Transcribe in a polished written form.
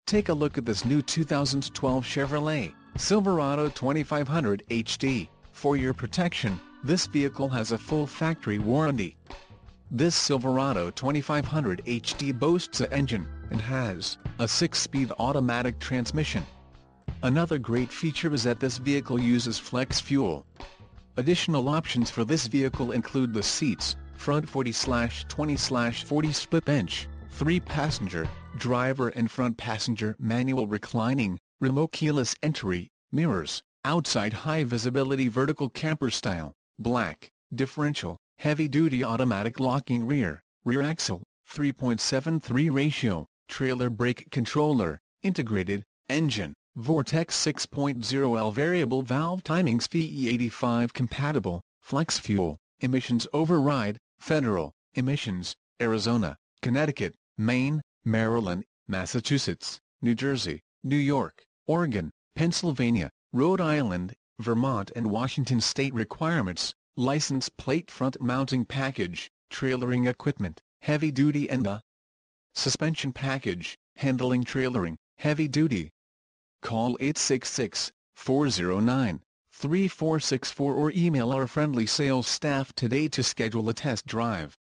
Take a look at this new 2012 Chevrolet Silverado 2500 HD. For your protection, this vehicle has a full factory warranty. This Silverado 2500 HD boasts an engine, and has a 6-speed automatic transmission. Another great feature is that this vehicle uses flex fuel. Additional options for this vehicle include the seats, front 40/20/40 split bench, 3-passenger, driver and front passenger manual reclining, remote keyless entry, mirrors, outside high-visibility vertical camper style, black, differential, heavy-duty automatic locking rear axle, 3.73 ratio, trailer brake controller, integrated, engine, Vortex 6.0L variable valve timings VE85 compatible, flex fuel, emissions override, federal, emissions, Arizona, Connecticut, Maine, Maryland, Massachusetts, New Jersey, New York, Oregon, Pennsylvania, Rhode Island, Vermont and Washington state requirements, license plate front mounting package, trailering equipment, heavy-duty and the suspension package, handling trailering, heavy-duty. Call 866-409-3464 or email our friendly sales staff today to schedule a test drive.